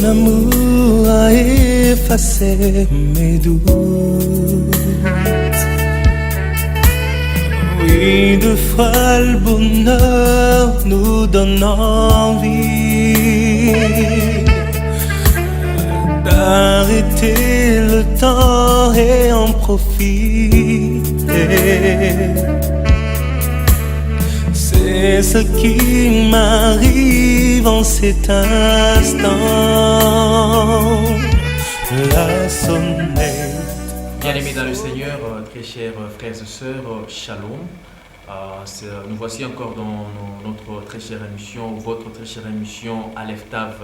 amour a effacé mes doutes. Oui, deux fois le bonheur nous donne envie d'arrêter le temps et en profiter. C'est ce qui m'arrive en cet instant. La sonnette. Bien-aimés dans le Seigneur, très chers frères et sœurs, Shalom. Nous voici encore dans notre très chère émission, votre très chère émission Aleph Tav.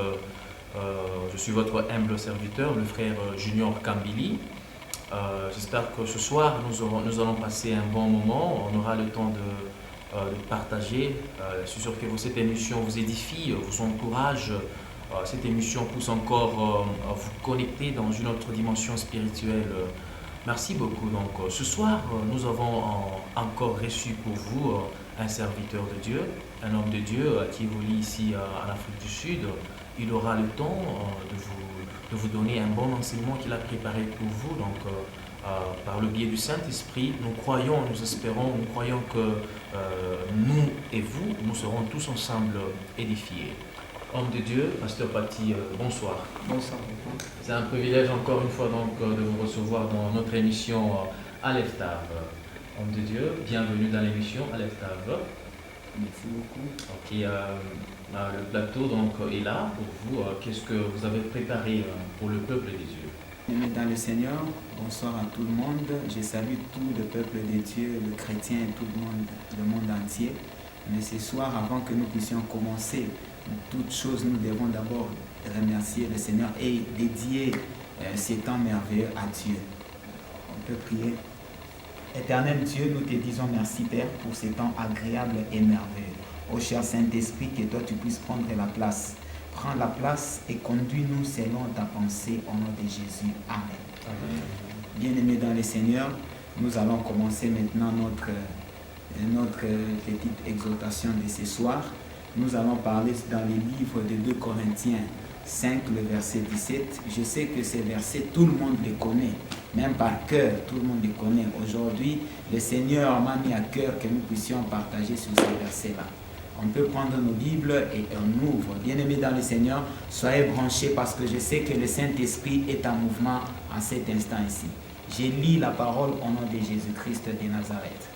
Je suis votre humble serviteur, le frère Junior Kambili. J'espère que ce soir nous allons passer un bon moment. On aura le temps de partager. Je suis sûr que cette émission vous édifie, vous encourage. Cette émission pousse encore à vous connecter dans une autre dimension spirituelle. Merci beaucoup. Donc, ce soir, nous avons encore reçu pour vous un serviteur de Dieu, un homme de Dieu qui évolue ici en Afrique du Sud. Il aura le temps de vous donner un bon enseignement qu'il a préparé pour vous. Donc, par le biais du Saint-Esprit, nous croyons, nous espérons, nous croyons que nous et vous, nous serons tous ensemble édifiés. Homme de Dieu, Pasteur Paty, bonsoir. Bonsoir. C'est un privilège encore une fois donc, de vous recevoir dans notre émission Aleph Tav. Homme de Dieu, bienvenue dans l'émission Aleph Tav. Merci beaucoup. Ok, le plateau donc, est là pour vous. Qu'est-ce que vous avez préparé pour le peuple de Dieu? Dans le Seigneur, bonsoir à tout le monde. Je salue tout le peuple de Dieu, le chrétien et tout le monde entier. Mais ce soir, avant que nous puissions commencer toutes choses, nous devons d'abord remercier le Seigneur et dédier ces temps merveilleux à Dieu. On peut prier. Éternel Dieu, nous te disons merci Père pour ces temps agréables et merveilleux. Ô cher Saint-Esprit, que toi tu puisses prendre la place. Prends la place et conduis-nous selon ta pensée au nom de Jésus. Amen. Amen. Bien-aimés dans le Seigneur, nous allons commencer maintenant notre petite exhortation de ce soir. Nous allons parler dans le livre de 2 Corinthiens 5, le verset 17. Je sais que ces versets, tout le monde les connaît, même par cœur, tout le monde les connaît. Aujourd'hui, le Seigneur m'a mis à cœur que nous puissions partager sur ces versets-là. On peut prendre nos Bibles et on ouvre. Bien-aimés dans le Seigneur, soyez branchés parce que je sais que le Saint-Esprit est en mouvement en cet instant ici. Je lis la parole au nom de Jésus-Christ de Nazareth.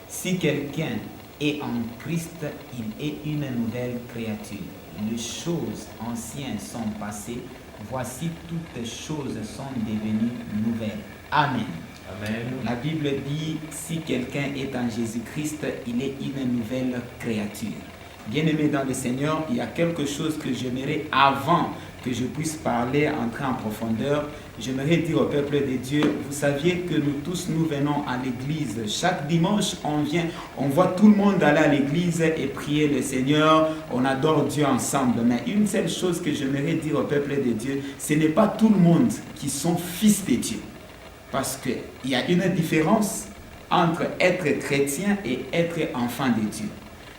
Si quelqu'un est en Christ, il est une nouvelle créature. Les choses anciennes sont passées, voici toutes choses sont devenues nouvelles. Amen. Amen. La Bible dit, si quelqu'un est en Jésus-Christ, il est une nouvelle créature. Bien-aimé dans le Seigneur, il y a quelque chose que j'aimerais avant que je puisse parler, entrer en profondeur. J'aimerais dire au peuple de Dieu, vous saviez que nous tous, nous venons à l'église. Chaque dimanche, on vient, on voit tout le monde aller à l'église et prier le Seigneur. On adore Dieu ensemble. Mais une seule chose que j'aimerais dire au peuple de Dieu, ce n'est pas tout le monde qui sont fils de Dieu. Parce qu'il y a une différence entre être chrétien et être enfant de Dieu.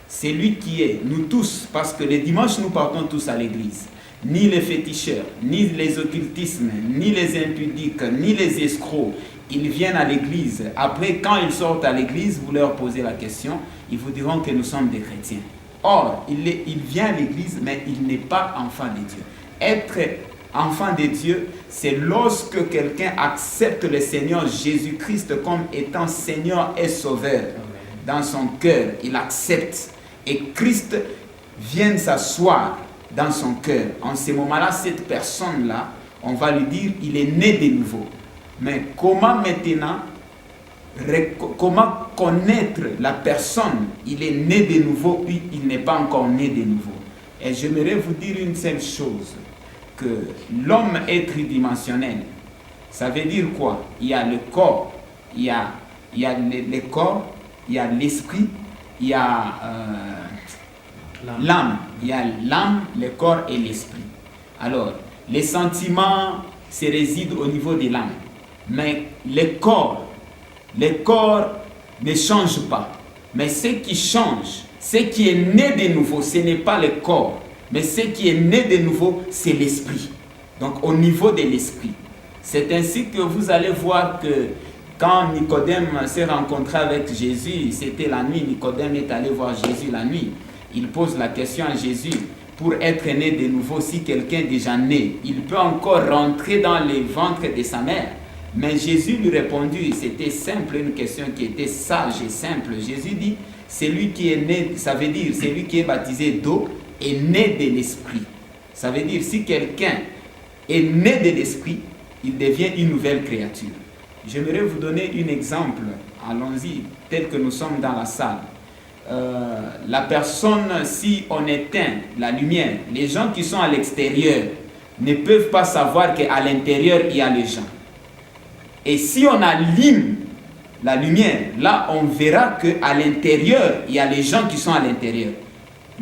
C'est lui qui est, nous tous, parce que les dimanches, nous partons tous à l'église. Ni les féticheurs, ni les occultismes, ni les impudiques, ni les escrocs, ils viennent à l'église. Après, quand ils sortent à l'église, vous leur posez la question, ils vous diront que nous sommes des chrétiens. Or, il vient à l'église, mais il n'est pas enfant de Dieu. Être enfant de Dieu, c'est lorsque quelqu'un accepte le Seigneur Jésus-Christ comme étant Seigneur et Sauveur. Dans son cœur, il accepte. Et Christ vient s'asseoir dans son cœur. En ce moment-là, cette personne-là, on va lui dire, il est né de nouveau. Mais comment maintenant, comment connaître la personne, il est né de nouveau, puis il n'est pas encore né de nouveau? Et j'aimerais vous dire une seule chose, que l'homme est tridimensionnel. Ça veut dire quoi? Il y a le corps, il y a le corps, il y a l'esprit, il y a l'âme. Il y a l'âme, le corps et l'esprit. Alors, les sentiments se résident au niveau de l'âme. Mais le corps ne change pas. Mais ce qui change, ce qui est né de nouveau, ce n'est pas le corps, Mais ce qui est né de nouveau, c'est l'esprit. Donc au niveau de l'esprit. C'est ainsi que vous allez voir que quand Nicodème s'est rencontré avec Jésus, c'était la nuit, Nicodème est allé voir Jésus la nuit. Il pose la question à Jésus, pour être né de nouveau, si quelqu'un est déjà né, il peut encore rentrer dans le ventre de sa mère. Mais Jésus lui répondit, c'était simple, une question qui était sage et simple. Jésus dit, celui qui est né, ça veut dire, celui qui est baptisé d'eau est né de l'esprit. Ça veut dire, si quelqu'un est né de l'esprit, il devient une nouvelle créature. J'aimerais vous donner un exemple, allons-y, tel que nous sommes dans la salle. La personne, si on éteint la lumière, les gens qui sont à l'extérieur ne peuvent pas savoir qu'à l'intérieur, il y a les gens. Et si on allume la lumière, là, on verra qu'à l'intérieur, il y a les gens qui sont à l'intérieur.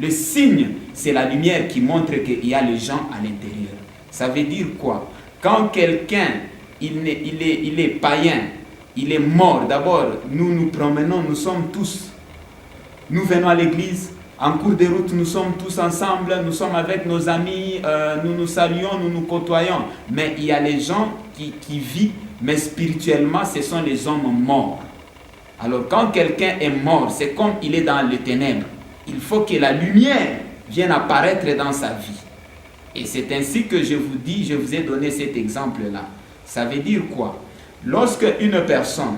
Le signe, c'est la lumière qui montre qu'il y a les gens à l'intérieur. Ça veut dire quoi? Quand quelqu'un, il est païen, il est mort, d'abord, nous nous promenons, nous sommes tous, nous venons à l'église, en cours de route, nous sommes tous ensemble, nous sommes avec nos amis, nous nous saluons, nous nous côtoyons. Mais il y a les gens qui vivent, mais spirituellement, ce sont les hommes morts. Alors, quand quelqu'un est mort, c'est comme il est dans les ténèbres. Il faut que la lumière vienne apparaître dans sa vie. Et c'est ainsi que je vous dis, je vous ai donné cet exemple-là. Ça veut dire quoi? Lorsque une personne,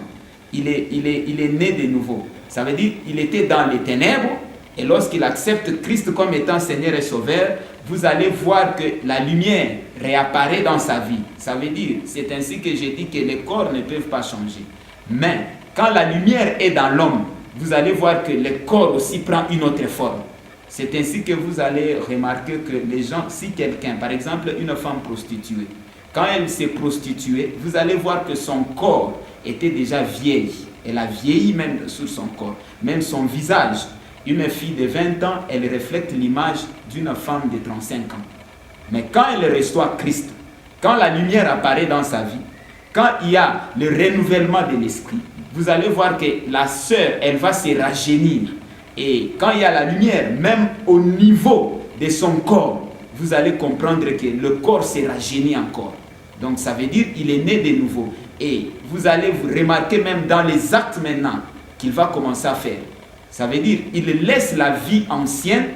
il est né de nouveau, ça veut dire qu'il était dans les ténèbres, et lorsqu'il accepte Christ comme étant Seigneur et Sauveur, vous allez voir que la lumière réapparaît dans sa vie. Ça veut dire, c'est ainsi que j'ai dit que les corps ne peuvent pas changer. Mais quand la lumière est dans l'homme, vous allez voir que le corps aussi prend une autre forme. C'est ainsi que vous allez remarquer que les gens, si quelqu'un, par exemple une femme prostituée, quand elle s'est prostituée, vous allez voir que son corps était déjà vieilli. Elle a vieilli même sur son corps, même son visage. Une fille de 20 ans, elle reflète l'image d'une femme de 35 ans. Mais quand elle reçoit Christ, quand la lumière apparaît dans sa vie, quand il y a le renouvellement de l'esprit, vous allez voir que la sœur, elle va se rajeunir. Et quand il y a la lumière, même au niveau de son corps, vous allez comprendre que le corps se rajeunit encore. Donc ça veut dire qu'il est né de nouveau. Et vous allez vous remarquer même dans les actes maintenant qu'il va commencer à faire. Ça veut dire qu'il laisse la vie ancienne,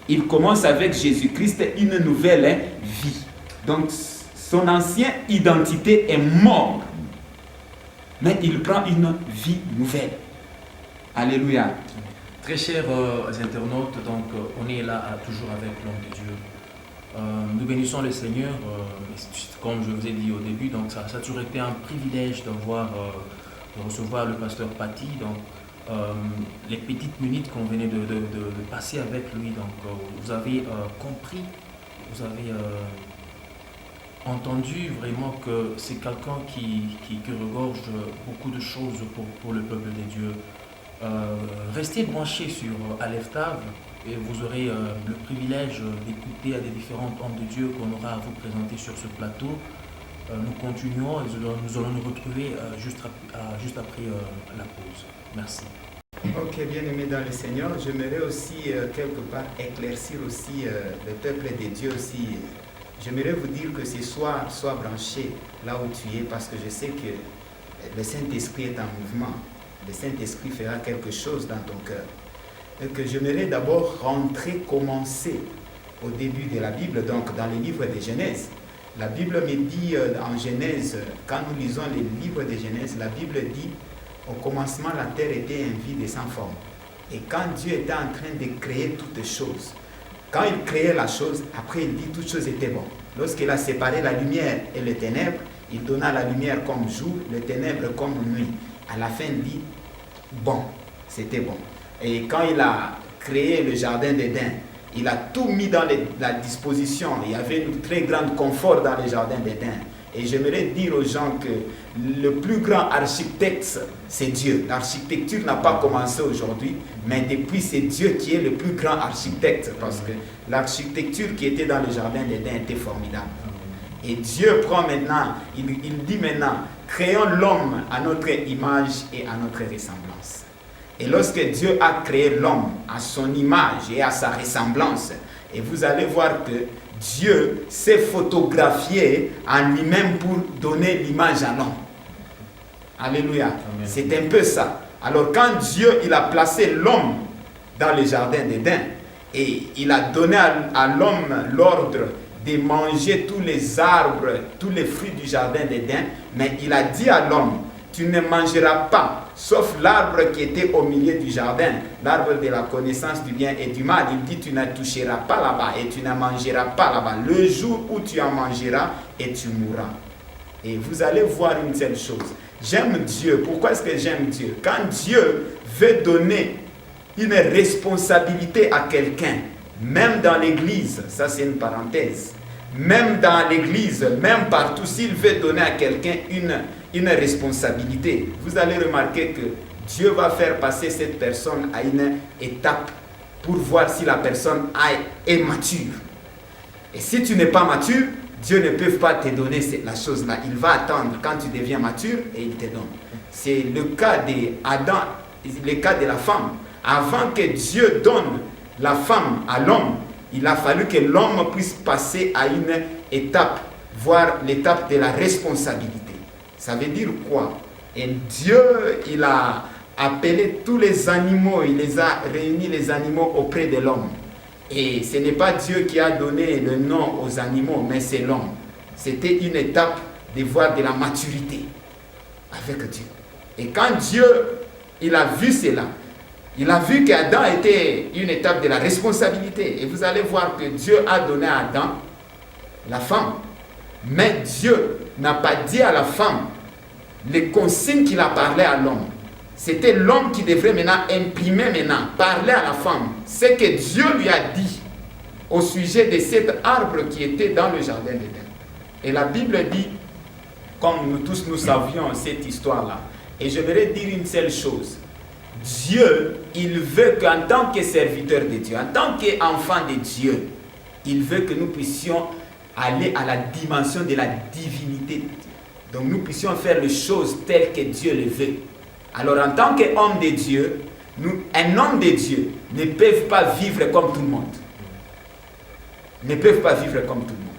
il commence avec Jésus-Christ une nouvelle vie. Donc son ancienne identité est morte, mais il prend une vie nouvelle. Alléluia. Très chers internautes, donc on est là toujours avec l'homme de Dieu. Nous bénissons le Seigneur, comme je vous ai dit au début, donc ça a toujours été un privilège de recevoir le pasteur Paty. Donc les petites minutes qu'on venait de passer avec lui, donc vous avez compris, vous avez entendu vraiment que c'est quelqu'un qui regorge beaucoup de choses pour le peuple de Dieu. Restez branchés sur Aleph Tav et vous aurez le privilège d'écouter à des différents hommes de Dieu qu'on aura à vous présenter sur ce plateau. Nous continuons et nous allons nous retrouver juste après la pause. Merci. Ok, bien-aimés dans le Seigneur, j'aimerais aussi quelque part éclaircir aussi le peuple de Dieu aussi. J'aimerais vous dire que ce soir, sois branché là où tu es, parce que je sais que le Saint-Esprit est en mouvement. Le Saint-Esprit fera quelque chose dans ton cœur. Et que j'aimerais d'abord commencer au début de la Bible, donc dans le livre de Genèse. La Bible me dit en Genèse, quand nous lisons les livres de Genèse, la Bible dit au commencement la terre était un vide et sans forme. Et quand Dieu était en train de créer toutes choses, quand il créait la chose, après il dit toutes choses étaient bonnes. Lorsqu'il a séparé la lumière et les ténèbres, il donna la lumière comme jour, les ténèbres comme nuit. À la fin, il dit bon, c'était bon. Et quand il a créé le jardin d'Éden, il a tout mis dans la disposition. Il y avait un très grand confort dans le jardin d'Éden. Et j'aimerais dire aux gens que le plus grand architecte, c'est Dieu. L'architecture n'a pas commencé aujourd'hui, mais depuis c'est Dieu qui est le plus grand architecte, parce que l'architecture qui était dans le jardin d'Éden était formidable. Et Dieu prend maintenant, il dit maintenant, créons l'homme à notre image et à notre ressemblance. Et lorsque Dieu a créé l'homme à son image et à sa ressemblance, Et vous allez voir que Dieu s'est photographié en lui-même pour donner l'image à l'homme. Alléluia. Amen. C'est un peu ça. Alors quand Dieu il a placé l'homme dans le jardin d'Éden et il a donné à l'homme l'ordre de manger tous les arbres, tous les fruits du jardin d'Éden, mais il a dit à l'homme, tu ne mangeras pas, sauf l'arbre qui était au milieu du jardin, l'arbre de la connaissance du bien et du mal. Il dit, tu ne toucheras pas là-bas et tu ne mangeras pas là-bas. Le jour où tu en mangeras et tu mourras. Et vous allez voir une seule chose. J'aime Dieu. Pourquoi est-ce que j'aime Dieu? Quand Dieu veut donner une responsabilité à quelqu'un, même dans l'église, ça c'est une parenthèse, même dans l'église, même partout, s'il veut donner à quelqu'un une responsabilité, vous allez remarquer que Dieu va faire passer cette personne à une étape pour voir si la personne est mature. Et si tu n'es pas mature, Dieu ne peut pas te donner la chose-là. Il va attendre quand tu deviens mature et il te donne. C'est le cas d'Adam, le cas de la femme. Avant que Dieu donne la femme à l'homme, il a fallu que l'homme puisse passer à une étape, voire l'étape de la responsabilité. Ça veut dire quoi? Et Dieu, il a appelé tous les animaux, il les a réunis les animaux auprès de l'homme. Et ce n'est pas Dieu qui a donné le nom aux animaux, mais c'est l'homme. C'était une étape de voir de la maturité avec Dieu. Et quand Dieu, il a vu cela, il a vu qu'Adam était une étape de la responsabilité. Et vous allez voir que Dieu a donné à Adam la femme. Mais Dieu n'a pas dit à la femme les consignes qu'il a parlé à l'homme. C'était l'homme qui devrait maintenant imprimer, parler à la femme ce que Dieu lui a dit au sujet de cet arbre qui était dans le jardin d'Éden. Et la Bible dit, comme nous tous nous savions cette histoire-là, et je voudrais dire une seule chose. Dieu, il veut qu'en tant que serviteur de Dieu, en tant qu'enfant de Dieu, il veut que nous puissions aller à la dimension de la divinité de Dieu. Donc nous puissions faire les choses telles que Dieu le veut. Alors en tant qu'homme de Dieu, un homme de Dieu ne peut pas vivre comme tout le monde. Ne peuvent pas vivre comme tout le monde.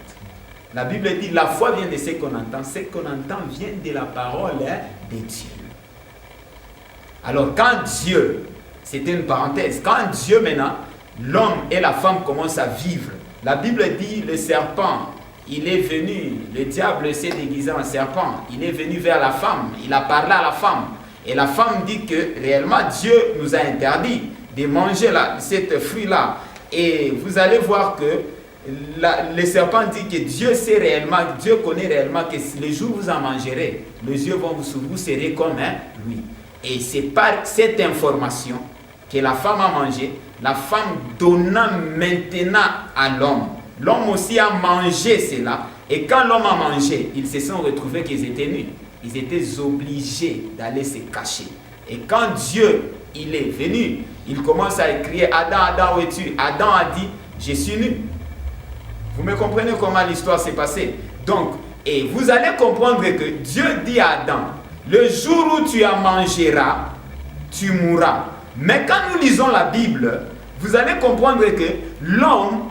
La Bible dit, la foi vient de ce qu'on entend. Ce qu'on entend vient de la parole de Dieu. Alors quand Dieu, c'était une parenthèse, quand Dieu maintenant, l'homme et la femme commencent à vivre, la Bible dit, le serpent, il est venu, le diable s'est déguisé en serpent, il est venu vers la femme, il a parlé à la femme. Et la femme dit que réellement Dieu nous a interdit de manger cette fruit-là. Et vous allez voir que le serpent dit que Dieu sait réellement, Dieu connaît réellement que le jour où vous en mangerez, les yeux vont vous serez comme lui. Et c'est par cette information que la femme a mangé, la femme donnant maintenant à l'homme. L'homme aussi a mangé cela. Et quand l'homme a mangé, ils se sont retrouvés qu'ils étaient nus. Ils étaient obligés d'aller se cacher. Et quand Dieu, il est venu, il commence à crier, Adam, Adam, où es-tu? Adam a dit, je suis nu. Vous me comprenez comment l'histoire s'est passée? Donc, et vous allez comprendre que Dieu dit à Adam, le jour où tu en mangeras, tu mourras. Mais quand nous lisons la Bible, vous allez comprendre que l'homme,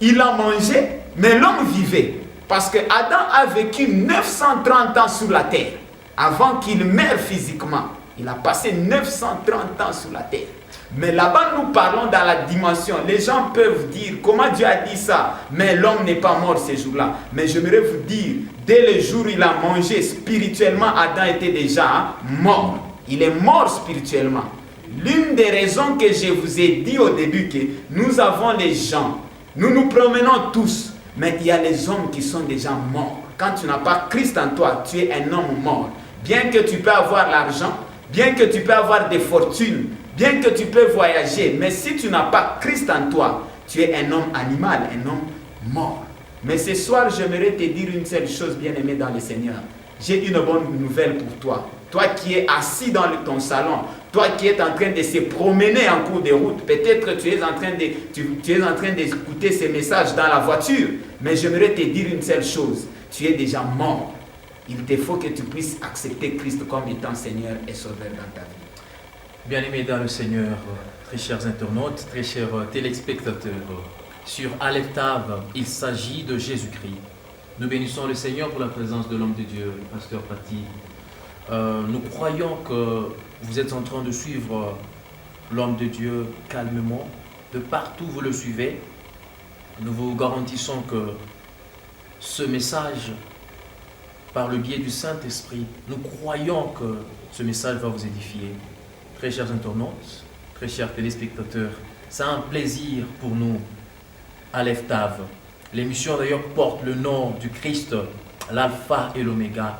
il a mangé, mais l'homme vivait. Parce que Adam a vécu 930 ans sur la terre avant qu'il meure physiquement. Il a passé 930 ans sur la terre. Mais là-bas, nous parlons dans la dimension. Les gens peuvent dire, comment Dieu a dit ça? Mais l'homme n'est pas mort ces jours-là. Mais j'aimerais vous dire, dès le jour où il a mangé, spirituellement, Adam était déjà mort. Il est mort spirituellement. L'une des raisons que je vous ai dit au début, que nous avons les gens, nous nous promenons tous. Mais il y a les hommes qui sont déjà morts. Quand tu n'as pas Christ en toi, tu es un homme mort. Bien que tu peux avoir l'argent, bien que tu peux avoir des fortunes, bien que tu peux voyager, mais si tu n'as pas Christ en toi, tu es un homme animal, un homme mort. Mais ce soir, j'aimerais te dire une seule chose, bien-aimé dans le Seigneur. J'ai une bonne nouvelle pour toi. Toi qui es assis dans ton salon, toi qui es en train de se promener en cours de route, peut-être tu es en train d'écouter ces messages dans la voiture, mais j'aimerais te dire une seule chose, tu es déjà mort. Il te faut que tu puisses accepter Christ comme étant Seigneur et Sauveur dans ta vie. Bien-aimés dans le Seigneur, très chers internautes, très chers téléspectateurs, sur Aleph Tav, il s'agit de Jésus-Christ. Nous bénissons le Seigneur pour la présence de l'homme de Dieu, le pasteur Paty. Nous croyons que vous êtes en train de suivre l'homme de Dieu calmement. De partout vous le suivez. Nous vous garantissons que ce message, par le biais du Saint-Esprit, nous croyons que ce message va vous édifier. Très chers internautes, très chers téléspectateurs, c'est un plaisir pour nous, Aleph Tav. L'émission d'ailleurs porte le nom du Christ, l'alpha et l'oméga.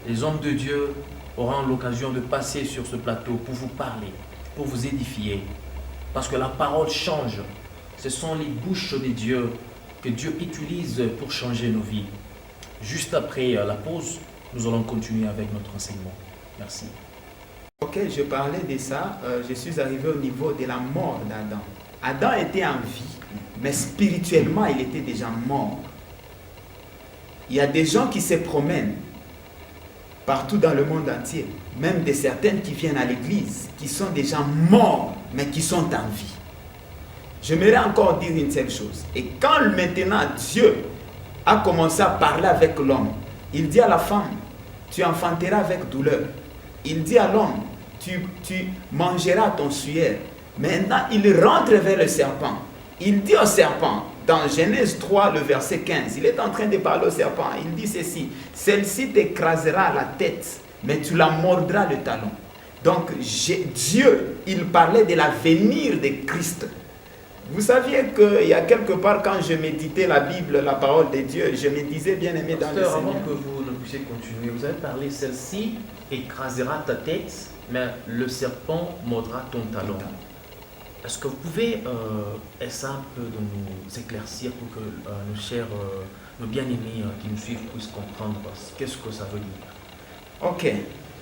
Les hommes de Dieu auront l'occasion de passer sur ce plateau pour vous parler, pour vous édifier. Parce que la parole change. Ce sont les bouches de Dieu que Dieu utilise pour changer nos vies. Juste après la pause, nous allons continuer avec notre enseignement. Merci. Ok, je parlais de ça. Je suis arrivé au niveau de la mort d'Adam. Adam était en vie, mais spirituellement, il était déjà mort. Il y a des gens qui se promènent partout dans le monde entier, même des certaines qui viennent à l'église, qui sont déjà morts, mais qui sont en vie. J'aimerais encore dire une seule chose. Et quand maintenant Dieu a commencé à parler avec l'homme, il dit à la femme, tu enfanteras avec douleur. Il dit à l'homme, tu mangeras ton suaire. Maintenant, il rentre vers le serpent. Il dit au serpent, dans Genèse 3, le verset 15, il est en train de parler au serpent. Il dit ceci, celle-ci t'écrasera la tête, mais tu la mordras le talon. Donc, Dieu, il parlait de l'avenir de Christ. Vous saviez qu'il y a quelque part, quand je méditais la Bible, la parole de Dieu, je me disais, bien aimé dans le Seigneur. Avant que vous ne puissiez continuer, vous avez parlé, celle-ci écrasera ta tête, mais le serpent mordra ton talon. Est-ce que vous pouvez essayer un peu de nous éclaircir pour que nos bien-aimés qui nous suivent puissent comprendre qu'est-ce que ça veut dire? Ok,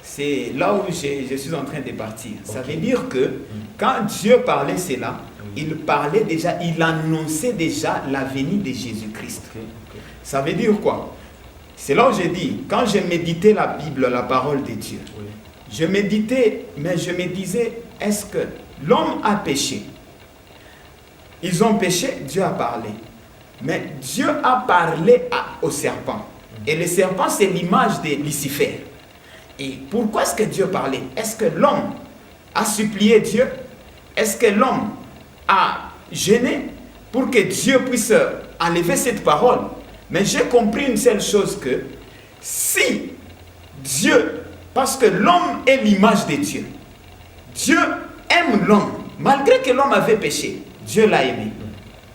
c'est là où je suis en train de partir. Ça veut dire que quand Dieu parlait cela, il parlait déjà, il annonçait déjà la venue de Jésus-Christ. Ça veut dire quoi? C'est là où je dis, quand je méditais la Bible, la parole de Dieu, je méditais, mais je me disais, est-ce que l'homme a péché? Ils ont péché, Dieu a parlé. Mais Dieu a parlé au serpent. Et le serpent, c'est l'image de Lucifer. Et pourquoi est-ce que Dieu parlait? Est-ce que l'homme a supplié Dieu? Est-ce que l'homme a gêné pour que Dieu puisse enlever cette parole? Mais j'ai compris une seule chose, que si Dieu, parce que l'homme est l'image de Dieu, Dieu aime l'homme, malgré que l'homme avait péché, Dieu l'a aimé.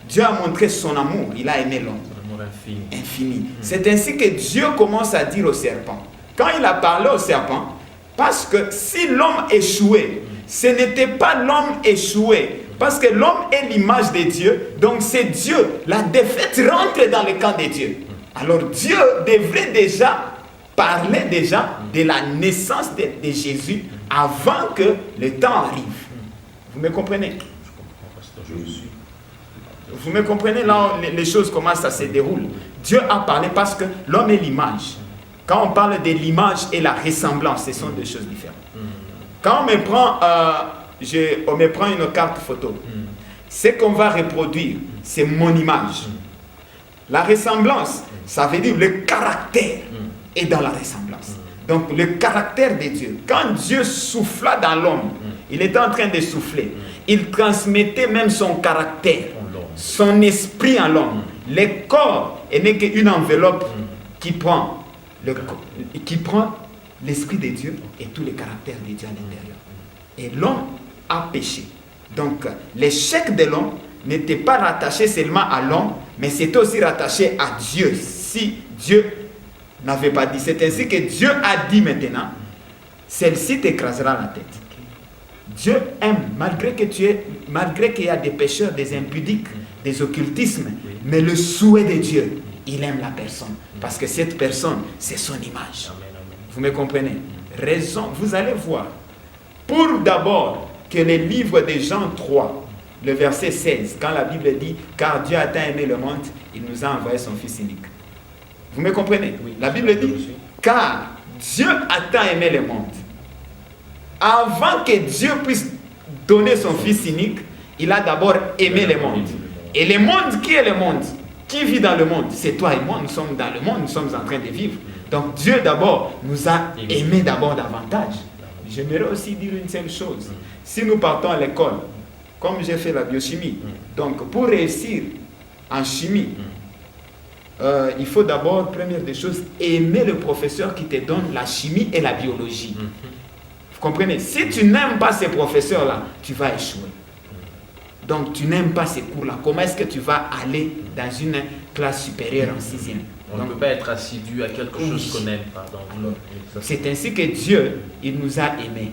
Dieu a montré son amour, il a aimé l'homme. Son amour infini. C'est ainsi que Dieu commence à dire au serpent, quand il a parlé au serpent, parce que si l'homme échouait, ce n'était pas l'homme échoué, parce que l'homme est l'image de Dieu, donc c'est Dieu. La défaite rentre dans le camp de Dieu. Alors Dieu devrait déjà parler déjà de la naissance de Jésus avant que le temps arrive. Vous me comprenez? Vous me comprenez là les choses, comment ça se déroule? Dieu a parlé parce que l'homme est l'image. Quand on parle de l'image et la ressemblance, ce sont deux choses différentes. Quand on me prend une carte photo, ce qu'on va reproduire, c'est mon image. La ressemblance, ça veut dire le caractère est dans la ressemblance. Donc le caractère de Dieu, quand Dieu souffla dans l'homme, il était en train de souffler, il transmettait même son caractère, son esprit en l'homme. Le corps n'est qu'une enveloppe qui prend l'esprit de Dieu et tout le caractère de Dieu à l'intérieur. Et l'homme a péché. Donc l'échec de l'homme n'était pas rattaché seulement à l'homme, mais c'était aussi rattaché à Dieu. Si Dieu n'avait pas dit, c'est ainsi que Dieu a dit maintenant, celle-ci t'écrasera la tête. Dieu aime, malgré qu'il y a des pécheurs, des impudiques, des occultismes, mais le souhait de Dieu, il aime la personne, parce que cette personne, c'est son image. Vous me comprenez? Raison, vous allez voir. Pour d'abord que le livre de Jean 3, le verset 16, quand la Bible dit « Car Dieu a tant aimé le monde, il nous a envoyé son Fils unique ». Vous me comprenez? La Bible dit « Car Dieu a tant aimé le monde ». Avant que Dieu puisse donner son Fils unique, il a d'abord aimé le monde. Et le monde, qui est le monde? Qui vit dans le monde? C'est toi et moi, nous sommes dans le monde, nous sommes en train de vivre. Donc Dieu d'abord nous a aimés d'abord davantage. J'aimerais aussi dire une seule chose. Si nous partons à l'école, comme j'ai fait la biochimie, donc pour réussir en chimie, il faut d'abord, première des choses, aimer le professeur qui te donne la chimie et la biologie. Vous comprenez? Si tu n'aimes pas ces professeurs-là, tu vas échouer. Donc tu n'aimes pas ces cours-là. Comment est-ce que tu vas aller dans une classe supérieure en 6e? On ne peut pas être assidu à quelque chose qu'on n'aime pas. C'est ainsi que Dieu, il nous a aimés.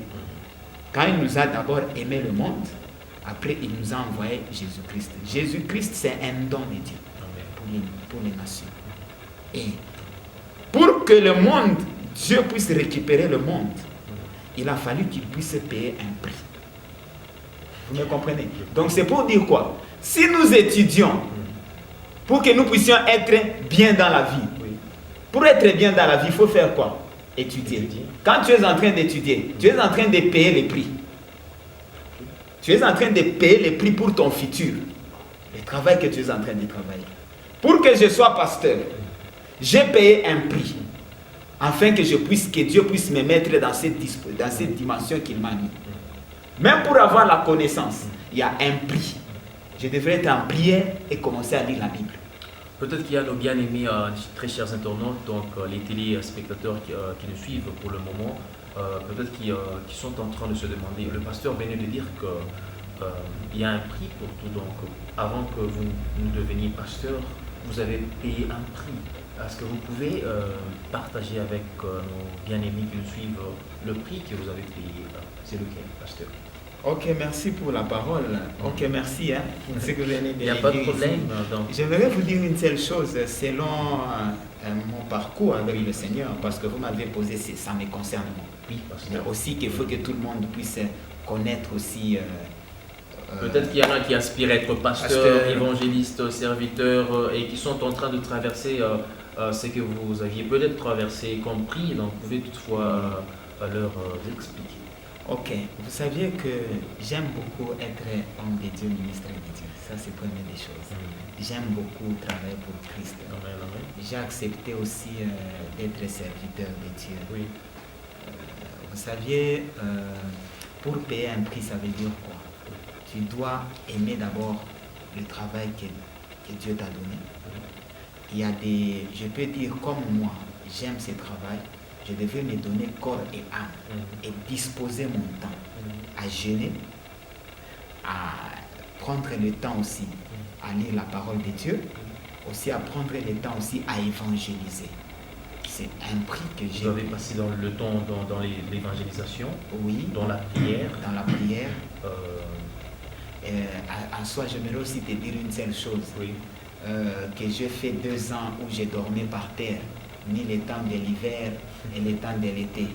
Quand il nous a d'abord aimé le monde, après il nous a envoyé Jésus-Christ. Jésus-Christ, c'est un don de Dieu pour les nations. Et pour que le monde, Dieu puisse récupérer le monde, il a fallu qu'il puisse payer un prix. Vous me comprenez? Donc c'est pour dire quoi? Si nous étudions, pour que nous puissions être bien dans la vie, pour être bien dans la vie, il faut faire quoi? Étudier. Quand tu es en train d'étudier, tu es en train de payer les prix. Tu es en train de payer les prix pour ton futur. Le travail que tu es en train de travailler. Pour que je sois pasteur, j'ai payé un prix. Afin que Dieu puisse me mettre dans cette dimension qu'il m'a mis. Même pour avoir la connaissance, il y a un prix. Je devrais être en prière et commencer à lire la Bible. Peut-être qu'il y a nos bien-aimés, très chers internautes, donc les téléspectateurs qui nous suivent pour le moment, peut-être qui sont en train de se demander, le pasteur venait de dire qu'il y a un prix pour tout, donc avant que vous ne deveniez pasteur, vous avez payé un prix. Est-ce que vous pouvez partager avec nos bien-aimés qui nous suivent le prix que vous avez payé? C'est lequel, pasteur? Ok, merci pour la parole. Ok, merci. Ce que vous venez de Il n'y a pas de problème. J'aimerais vous dire une seule chose selon mon parcours avec le Seigneur, parce que vous m'avez posé, ça me concerne moi. Oui, pasteur. Mais aussi qu'il faut que tout le monde puisse connaître aussi. Peut-être qu'il y en a qui aspirent à être pasteurs, évangélistes, serviteurs et qui sont en train de traverser ce que vous aviez peut-être traversé, compris. Donc, vous pouvez toutefois leur expliquer. Ok, vous saviez que j'aime beaucoup être homme de Dieu, ministre de Dieu. Ça, c'est la première des choses. J'aime beaucoup travailler pour Christ. J'ai accepté aussi d'être serviteur de Dieu. Oui. Vous saviez, pour payer un prix, ça veut dire quoi? Tu dois aimer d'abord le travail que Dieu t'a donné. Il y a je peux dire comme moi, j'aime ce travail. Je devais me donner corps et âme et disposer mon temps à jeûner, à prendre le temps aussi à lire la parole de Dieu, aussi à prendre le temps aussi à évangéliser. C'est un prix que j'ai. Vous avez passé le temps dans l'évangélisation, oui, dans la prière. Dans la prière. En soi, j'aimerais aussi te dire une seule chose. Oui. Que j'ai fait 2 ans où j'ai dormi par terre, ni le temps de l'hiver et le temps de l'été.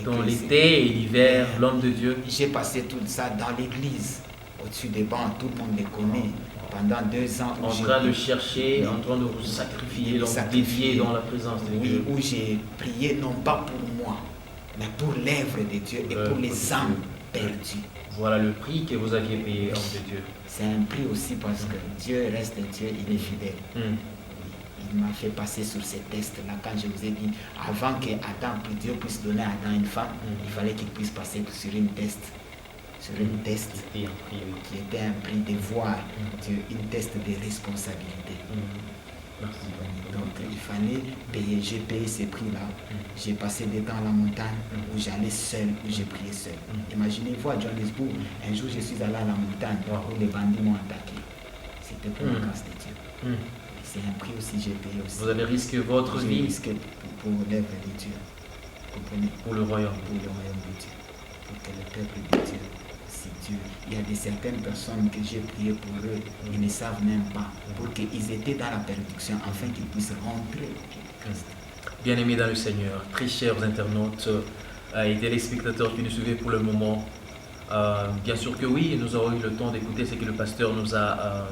Dans l'été et l'hiver, l'homme de Dieu. J'ai passé tout ça dans l'église, au-dessus des bancs, tout le monde les connaît. Pendant 2 ans. En train de chercher, en train de vous sacrifier, dédier dans la présence de Dieu. Oui, où j'ai prié non pas pour moi, mais pour l'œuvre de Dieu et pour les âmes perdues. Voilà le prix que vous aviez payé, homme de Dieu. C'est un prix aussi parce que Dieu reste Dieu, il est fidèle. Il m'a fait passer sur ces tests-là quand je vous ai dit, avant que Dieu puisse donner à Adam une femme, il fallait qu'il puisse passer sur une test. Qui était un prix de voir Dieu, une test de responsabilité. Donc il fallait payer, j'ai payé ces prix-là. J'ai passé des temps à la montagne où j'allais seul, où j'ai prié seul. Imaginez-vous à Johannesburg, un jour je suis allé à la montagne où les bandits m'ont attaqué. C'était pour la grâce de Dieu. C'est un prix aussi, j'ai payé aussi. Vous avez risqué votre vie. J'ai risqué pour l'œuvre de Dieu. Comprenez? Pour le royaume. Pour le royaume de Dieu. Pour que le peuple de Dieu, c'est Dieu. Il y a certaines personnes que j'ai prié pour eux, ils ne savent même pas. Pour qu'ils étaient dans la perdition, afin qu'ils puissent rentrer en Christ. Bien-aimés dans le Seigneur, très chers internautes et téléspectateurs qui nous suivent pour le moment, bien sûr que oui, nous aurons eu le temps d'écouter ce que le pasteur nous a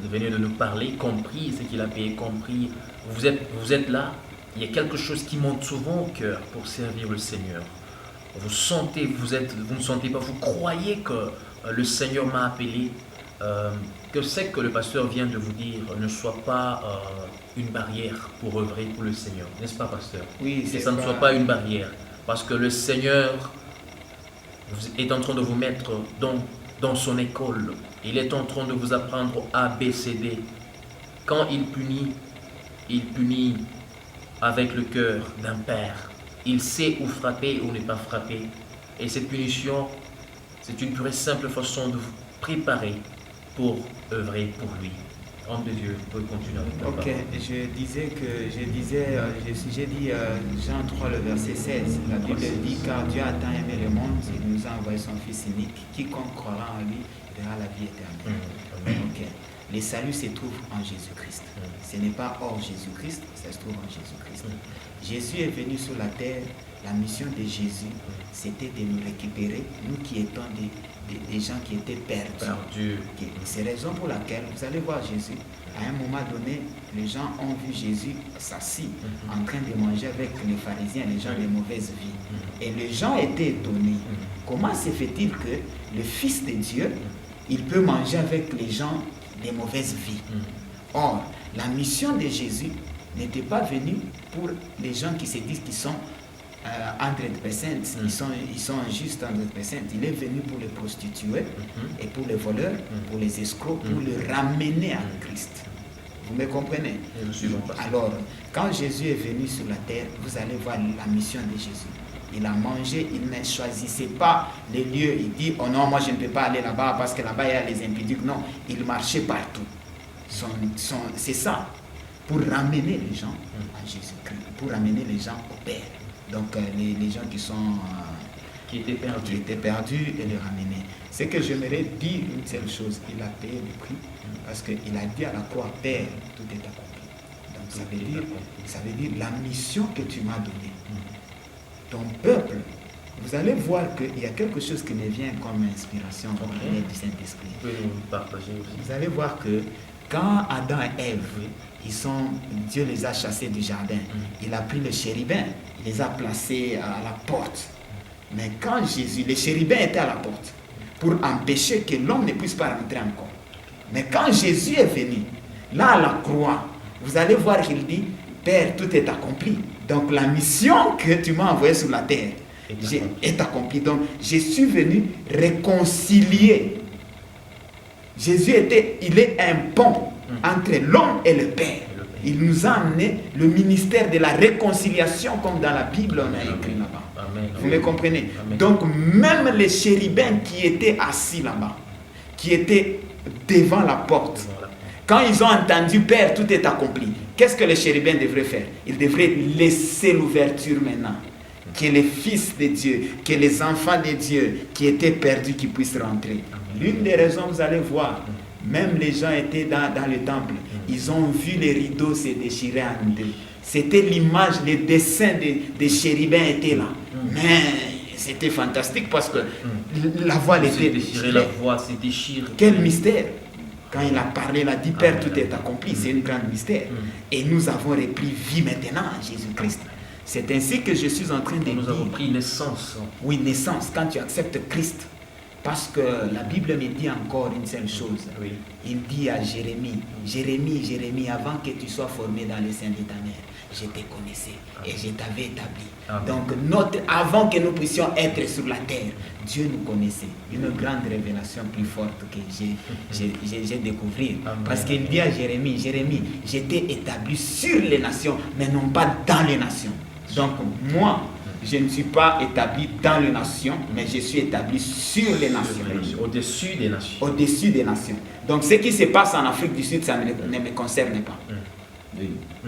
venu de nous parler, compris ce qu'il a payé, compris. Vous êtes là, il y a quelque chose qui monte souvent au cœur pour servir le Seigneur. Vous sentez, vous ne sentez pas, vous croyez que le Seigneur m'a appelé que ce que le pasteur vient de vous dire ne soit pas une barrière pour œuvrer pour le Seigneur. N'est-ce pas, pasteur? Oui, que ça ne soit pas une barrière. Parce que le Seigneur est en train de vous mettre dans son école. Il est en train de vous apprendre A, B, C, D. Quand il punit avec le cœur d'un père. Il sait où frapper ou ne pas frapper. Et cette punition, c'est une pure et simple façon de vous préparer pour œuvrer pour lui. Homme de Dieu, vous pouvez continuer avec la parole. J'ai dit Jean 3, le verset 16. La Bible dit, car Dieu a tant aimé le monde, il nous a envoyé son Fils unique. Quiconque croira en lui verra la vie éternelle. Ok. Le salut se trouve en Jésus-Christ. Ce n'est pas hors Jésus-Christ, ça se trouve en Jésus-Christ. Jésus est venu sur la terre. La mission de Jésus, c'était de nous récupérer, nous qui étions des gens qui étaient perdus. Okay. C'est la raison pour laquelle vous allez voir Jésus. À un moment donné, les gens ont vu Jésus s'assis en train de manger avec les pharisiens, les gens de mauvaise vie. Et les gens étaient étonnés. Comment se fait-il que le Fils de Dieu, il peut manger avec les gens de mauvaise vie? Or, la mission de Jésus n'était pas venue pour les gens qui se disent qu'ils sont 100%, ils sont justes 100%. Il est venu pour les prostituées et pour les voleurs, pour les escrocs, pour les ramener à Christ. Vous me comprenez? Alors, quand Jésus est venu sur la terre, vous allez voir la mission de Jésus. Il a mangé, il ne choisissait pas les lieux. Il dit, oh non, moi je ne peux pas aller là-bas parce que là-bas il y a les impudiques. Non, il marchait partout. C'est ça, pour ramener les gens à Jésus-Christ, pour ramener les gens au Père. Donc les gens qui étaient perdus et les ramener. C'est que j'aimerais dire une seule chose, il a payé le prix parce qu'il a dit à la croix, Père, tout est accompli. Donc ça veut dire la mission que tu m'as donnée. Ton peuple, vous allez voir qu'il y a quelque chose qui me vient comme inspiration du Saint-Esprit. Vous allez voir que quand Adam et Ève, Dieu les a chassés du jardin, il a pris les chérubins, il les a placés à la porte. Mais quand les chérubins étaient à la porte pour empêcher que l'homme ne puisse pas rentrer encore. Mais quand Jésus est venu, là à la croix, vous allez voir qu'il dit, Père, tout est accompli. Donc la mission que tu m'as envoyée sur la terre est accomplie. Donc je suis venu réconcilier. Jésus il est un pont entre l'homme et le Père. Il nous a amené le ministère de la réconciliation, comme dans la Bible on a écrit là-bas. Vous me comprenez? Donc même les chérubins qui étaient assis là-bas, qui étaient devant la porte, quand ils ont entendu Père, tout est accompli, qu'est-ce que les chérubins devraient faire? Ils devraient laisser l'ouverture maintenant. Que les fils de Dieu, que les enfants de Dieu qui étaient perdus, qui puissent rentrer. L'une des raisons, vous allez voir, même les gens étaient dans le temple, ils ont vu les rideaux se déchirer en deux. C'était l'image, les dessins des chérubins étaient là. Mais c'était fantastique parce que la voile était déchirée. La voix se déchire. Quel mystère! Quand il a parlé, il a dit, Père, tout est accompli. C'est un grand mystère. Et nous avons repris vie maintenant en Jésus-Christ. C'est ainsi que je suis en train de dire. Nous avons pris naissance. Oui, naissance, quand tu acceptes Christ. Parce que la Bible me dit encore une seule chose. Oui. Il dit à Jérémie, Jérémie, avant que tu sois formé dans le sein de ta mère, je te connaissais et je t'avais établi. Amen. Donc, avant que nous puissions être sur la terre, Dieu nous connaissait. Une grande révélation plus forte que j'ai découvert. Parce qu'il dit à Jérémie, je t'ai établi sur les nations, mais non pas dans les nations. Donc, moi, je ne suis pas établi dans les nations, mais je suis établi sur les nations. Au-dessus des nations. Au-dessus des nations. Donc ce qui se passe en Afrique du Sud, ça ne me concerne pas.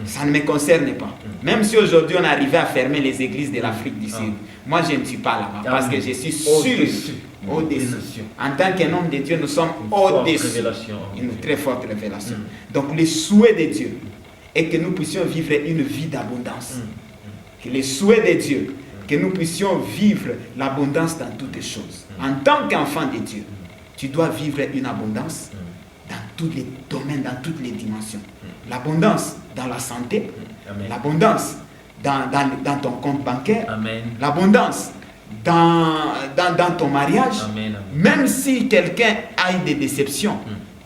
Ça ne me concerne pas. Même si aujourd'hui on arrivait à fermer les églises de l'Afrique du Sud, moi je ne suis pas là-bas parce que je suis au-dessus. En tant qu'un homme de Dieu, nous sommes au-dessus. Une très forte révélation. Donc le souhait de Dieu est que nous puissions vivre une vie d'abondance. Que le souhait de Dieu, que nous puissions vivre l'abondance dans toutes les choses. En tant qu'enfant de Dieu, tu dois vivre une abondance dans tous les domaines, dans toutes les dimensions. L'abondance dans la santé, l'abondance dans ton compte bancaire, l'abondance dans ton mariage, Amen, amen. même si quelqu'un a eu des déceptions,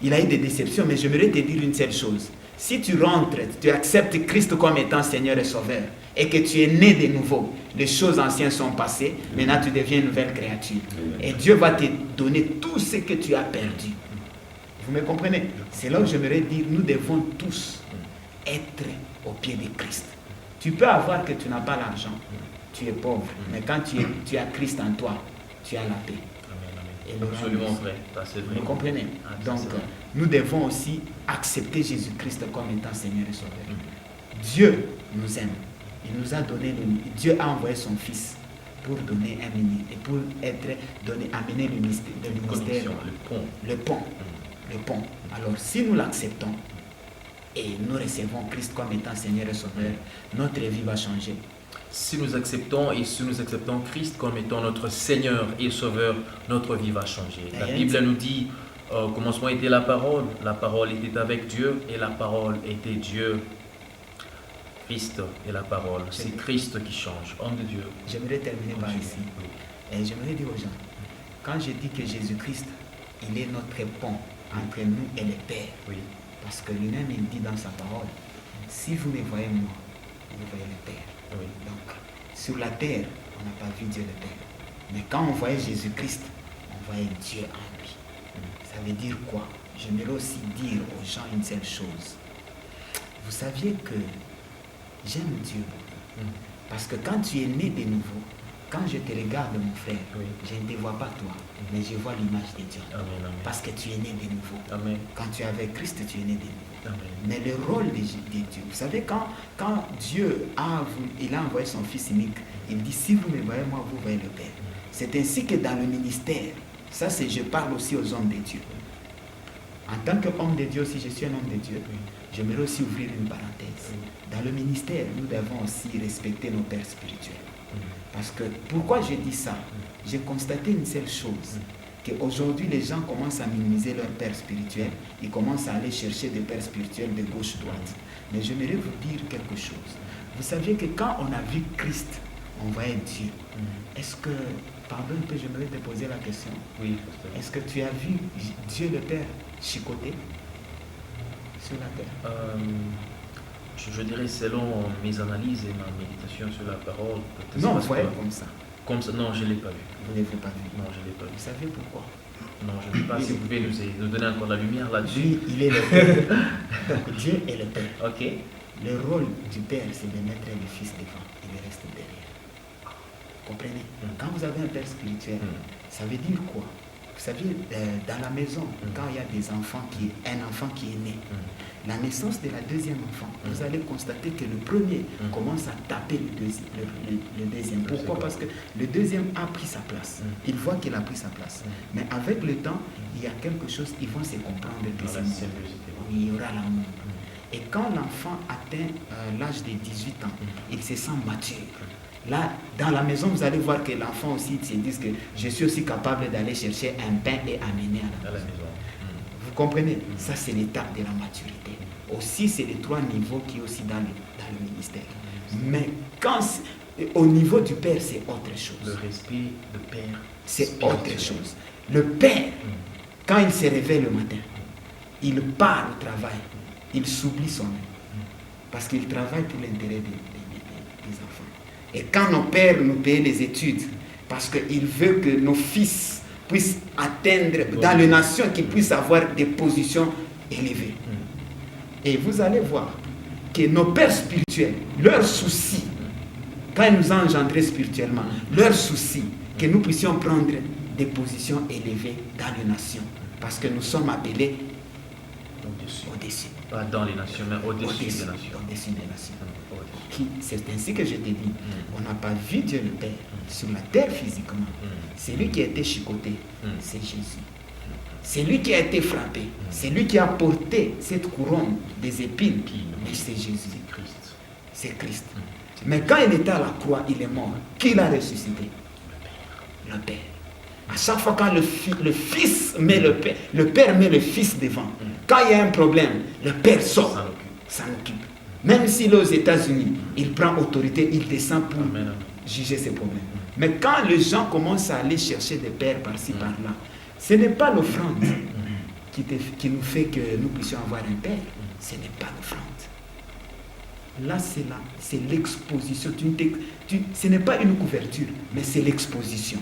il a eu des déceptions, mais j'aimerais te dire une seule chose. Si tu rentres, tu acceptes Christ comme étant Seigneur et Sauveur, et que tu es né de nouveau, les choses anciennes sont passées, maintenant tu deviens une nouvelle créature. Et Dieu va te donner tout ce que tu as perdu. Vous me comprenez? C'est là où j'aimerais dire, nous devons tous être au pied de Christ. Tu peux avoir que tu n'as pas l'argent, tu es pauvre, mais quand tu as Christ en toi, tu as la paix. Et le Absolument vrai, ça c'est vrai. Vous comprenez? Ah, ça, Donc, c'est vrai. nous devons aussi accepter Jésus-Christ comme étant Seigneur et Sauveur. Dieu nous aime. Il nous a donné, Dieu a envoyé son Fils pour donner un ministère, et pour amener le ministère, Connexion, le pont. le pont. Alors, si nous l'acceptons et nous recevons Christ comme étant Seigneur et Sauveur, notre vie va changer. Si nous acceptons Christ comme étant notre Seigneur et Sauveur, notre vie va changer. La Bible nous dit, au commencement était la parole était avec Dieu et la parole était Dieu. Christ est la parole, c'est Christ qui change, homme de Dieu. J'aimerais terminer par ici. Et j'aimerais dire aux gens, quand je dis que Jésus-Christ, il est notre pont entre nous et le Père, Oui. parce que lui-même il dit dans sa parole, si vous me voyez moi, vous voyez le Père. Oui. Donc, sur la terre, on n'a pas vu Dieu le Père. Mais quand on voyait Jésus-Christ, on voyait Dieu en lui. Ça veut dire quoi? J'aimerais aussi dire aux gens une seule chose. Vous saviez que j'aime Dieu beaucoup. Parce que quand tu es né de nouveau, quand je te regarde, mon frère, Oui. je ne te vois pas toi, mais je vois l'image de Dieu. Amen, amen. Parce que tu es né de nouveau. Amen. Quand tu es avec Christ, tu es né de nouveau. Amen. Mais le rôle de Dieu, vous savez, quand Dieu il a envoyé son Fils unique, il dit, si vous me voyez moi, vous voyez le Père. C'est ainsi que dans le ministère, ça c'est, je parle aussi aux hommes de Dieu. En tant qu'homme de Dieu, si je suis un homme de Dieu, j'aimerais aussi ouvrir une parenthèse. Dans le ministère, nous devons aussi respecter nos pères spirituels. Parce que, pourquoi je dis ça? J'ai constaté une seule chose, qu'aujourd'hui les gens commencent à minimiser leurs pères spirituels, ils commencent à aller chercher des pères spirituels de gauche-droite. Mais j'aimerais vous dire quelque chose. Vous saviez que quand on a vu Christ, on voyait Dieu. Est-ce que, pardon un peu, j'aimerais te poser la question. Oui. Est-ce que tu as vu Dieu le Père chicoter sur la terre? Je dirais selon mes analyses et ma méditation sur la parole. Non, vous voyez comme ça. Comme ça, non, je ne l'ai pas vu. Vous ne l'avez pas vu. Non, je ne l'ai pas vu. Vous savez pourquoi? Non, je ne sais pas si vous pouvez nous donner encore la lumière là-dessus. Lui, il est le Père. Donc Dieu est le Père. Ok. Le rôle du Père, c'est de mettre le Fils devant et le reste derrière. Vous comprenez? Quand vous avez un Père spirituel, ça veut dire quoi? Vous savez, dans la maison, quand il y a un enfant qui est né, la naissance de la deuxième enfant, vous allez constater que le premier commence à taper le deuxième. Pourquoi? Parce que le deuxième a pris sa place. Il voit qu'il a pris sa place. Mais avec le temps, il y a quelque chose, ils vont se comprendre que c'est bon. Il y aura l'amour. Et quand l'enfant atteint l'âge de 18 ans, il se sent mature. Là, dans la maison, vous allez voir que l'enfant aussi se dit que je suis aussi capable d'aller chercher un pain et amener à la maison. Vous comprenez? Ça, c'est l'étape de la maturité. Aussi, c'est les 3 niveaux qui sont aussi dans le ministère. Mais quand au niveau du Père, c'est autre chose. Le respect de Père, c'est autre chose. Le Père, quand il se réveille le matin, il part au travail, il s'oublie soi-même. Parce qu'il travaille pour l'intérêt des enfants. Et quand nos pères nous payent les études, parce qu'ils veulent que nos fils puissent atteindre dans les nations, qu'ils puissent avoir des positions élevées. Et vous allez voir que nos pères spirituels, leur souci, quand ils nous ont engendrés spirituellement, leur souci, que nous puissions prendre des positions élevées dans les nations. Parce que nous sommes appelés au-dessus. Pas dans les nations, mais au-dessus des nations. Au-dessus des nations. C'est ainsi que je te dis, on n'a pas vu Dieu le Père sur la terre physiquement. C'est lui qui a été chicoté, c'est Jésus. C'est lui qui a été frappé, c'est lui qui a porté cette couronne des épines, mais c'est Jésus. C'est Christ. Mais quand il était à la croix, il est mort. Qui l'a ressuscité? Le Père. À chaque fois quand le Fils met le Père met le Fils devant. Quand il y a un problème, le Père sort, s'en occupe. Même s'il est aux États-Unis, il prend autorité, il descend pour juger ses problèmes. Mais quand les gens commencent à aller chercher des pères par-ci, par-là, ce n'est pas l'offrande qui nous fait que nous puissions avoir un père. Ce n'est pas l'offrande. Là, c'est l'exposition. Ce n'est pas une couverture, mais c'est l'exposition.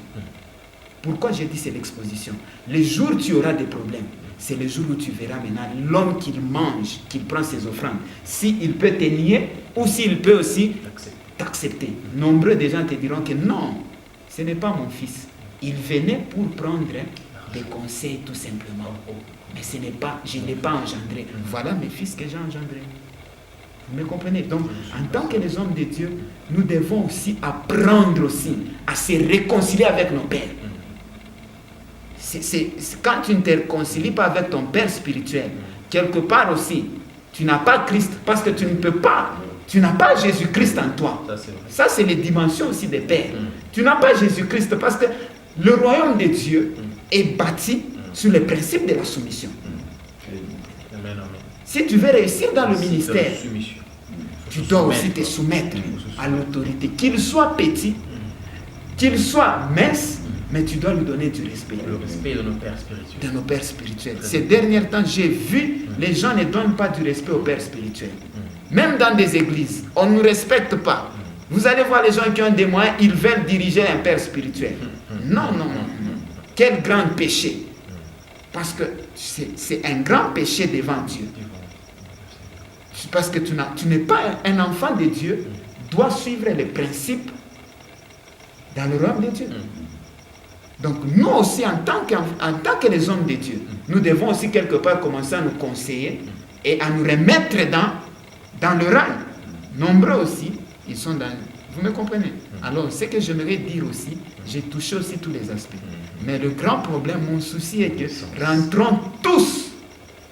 Pourquoi j'ai dit c'est l'exposition? Les jours où tu auras des problèmes, c'est le jour où tu verras maintenant l'homme qu'il mange, qu'il prend ses offrandes. S'il peut te nier ou s'il peut aussi t'accepter. Nombreux des gens te diront que non, ce n'est pas mon fils. Il venait pour prendre des conseils tout simplement. Mais ce n'est pas, je ne l'ai pas engendré. Voilà mes fils que j'ai engendrés. Vous me comprenez? Donc, en tant que les hommes de Dieu, nous devons aussi apprendre aussi à se réconcilier avec nos pères. C'est quand tu ne te réconcilies pas avec ton père spirituel, quelque part aussi, tu n'as pas Christ parce que tu ne peux pas. Tu n'as pas Jésus-Christ en toi. Ça, c'est les dimensions aussi des pères. Tu n'as pas Jésus-Christ parce que le royaume de Dieu est bâti sur le principe de la soumission. Si tu veux réussir dans le ministère, tu dois aussi te soumettre à l'autorité. Qu'il soit petit, qu'il soit mince, mais tu dois lui donner du respect. Le respect de nos pères spirituels. De nos pères spirituels. Ces derniers temps, j'ai vu, les gens ne donnent pas du respect aux pères spirituels. Même dans des églises, on ne nous respecte pas. Vous allez voir les gens qui ont des moyens, ils veulent diriger un père spirituel. Non, non, non. Quel grand péché. Parce que c'est un grand péché devant Dieu. Parce que tu n'es pas un enfant de Dieu, doit suivre les principes dans le royaume de Dieu. Donc nous aussi, en tant que les hommes de Dieu, nous devons aussi quelque part commencer à nous conseiller et à nous remettre dans le rang. Nombreux aussi, ils sont dans... Vous me comprenez? Alors, ce que j'aimerais dire aussi, j'ai touché aussi tous les aspects. Mais le grand problème, mon souci est que rentrons tous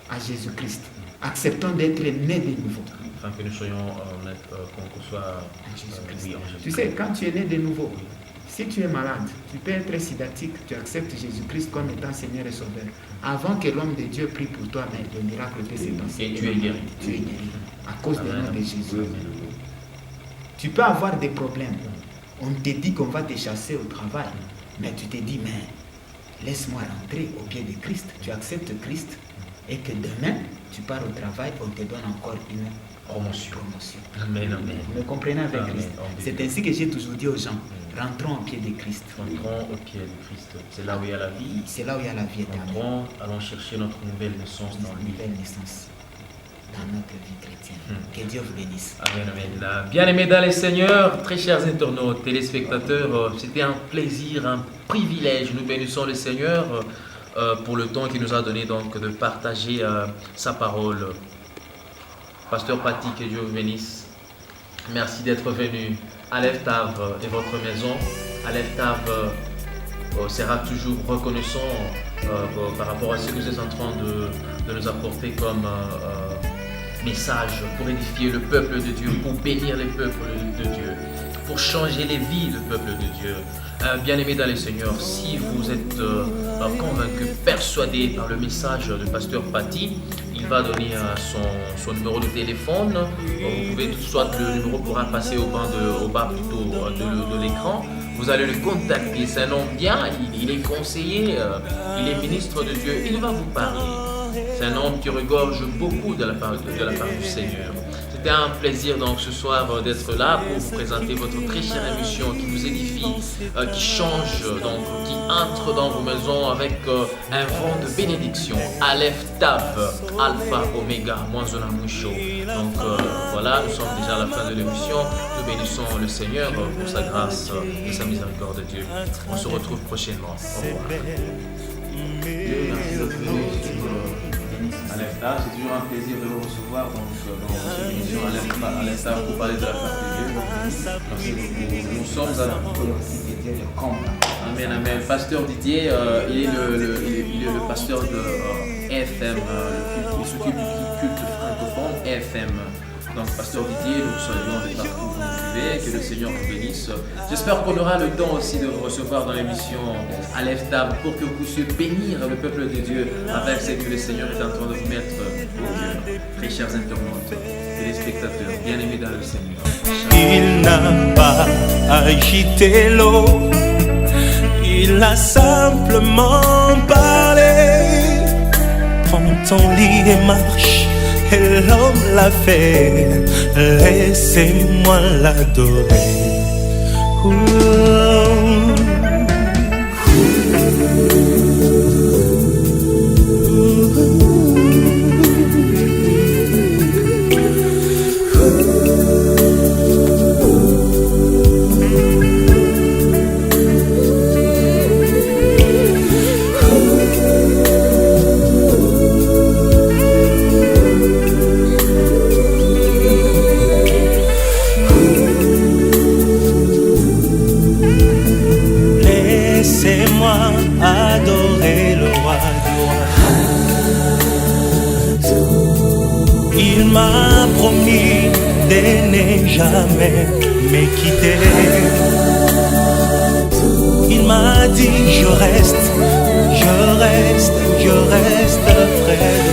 à Jésus-Christ. Acceptons d'être nés de nouveau. Afin que nous soyons qu'on soit Jésus-Christ. Tu sais, quand tu es né de nouveau, si tu es malade, tu peux être sidatique, tu acceptes Jésus-Christ comme étant Seigneur et Sauveur. Avant que l'homme de Dieu prie pour toi, mais le miracle peut se passer. Et tu es guéri. Tu es guéri. À cause du nom de Jésus. Tu peux avoir des problèmes. On te dit qu'on va te chasser au travail. Mais tu te dis, mais laisse-moi rentrer au pied de Christ. Tu acceptes Christ. Et que demain, tu pars au travail, on te donne encore une promotion. Amen, amen. Vous me comprenez avec Christ? C'est ainsi que j'ai toujours dit aux gens, rentrons au pied de Christ. Rentrons au pied de Christ. C'est là où il y a la vie. C'est là où il y a la vie éternelle. Allons chercher notre nouvelle naissance dans lui. Nouvelle naissance dans notre vie chrétienne. Que Dieu vous bénisse. Amen, amen. Bien-aimés dans les Seigneurs, très chers internautes, téléspectateurs, c'était un plaisir, un privilège. Nous bénissons le Seigneur pour le temps qu'il nous a donné donc de partager sa parole. Pasteur Paty, que Dieu vous bénisse. Merci d'être venu. Aleph Tav est votre maison. Aleph Tav sera toujours reconnaissant par rapport à ce que vous êtes en train de nous apporter comme message pour édifier le peuple de Dieu, pour bénir les peuples de Dieu, pour changer les vies du peuple de Dieu. Bien-aimés dans les Seigneurs, si vous êtes convaincu, persuadé par le message du pasteur Paty, il va donner son numéro de téléphone. Vous pouvez, soit le numéro pourra passer au bas plutôt de l'écran. Vous allez le contacter. C'est un homme bien, il est conseiller, il est ministre de Dieu. Il va vous parler. C'est un homme qui regorge beaucoup de la part du Seigneur. C'était un plaisir donc ce soir d'être là pour vous présenter votre très chère émission qui vous édifie, qui change, donc qui entre dans vos maisons avec un vent de bénédiction. Aleph Tav, Alpha, Oméga, Mwanzona Moucho. Donc voilà, nous sommes déjà à la fin de l'émission. Nous bénissons le Seigneur pour sa grâce et sa miséricorde de Dieu. On se retrouve prochainement. Au revoir. Aleph Tav, c'est toujours un plaisir de vous recevoir dans cette émission Aleph Tav pour parler de la part de Dieu. Merci beaucoup. Nous sommes à Amen, amen. Pasteur Didier, il est le pasteur de EFM, il s'occupe du culte francophone EFM. Donc, Pasteur Didier, nous saluons de partout où vous nous suivez, que le Seigneur vous bénisse. J'espère qu'on aura le temps aussi de vous recevoir dans l'émission Aleph Tav pour que vous puissiez bénir le peuple de Dieu avec ce que le Seigneur est en train de vous mettre au cœur. Très chers internautes. téléspectateurs, bien-aimés dans le Seigneur. Il n'a pas agité l'eau, il a simplement parlé. Prends ton lit et marche, et l'homme l'a fait. Laissez-moi l'adorer. Laissez-moi adorer le roi des rois. Il m'a promis de ne jamais me quitter. Il m'a dit je reste près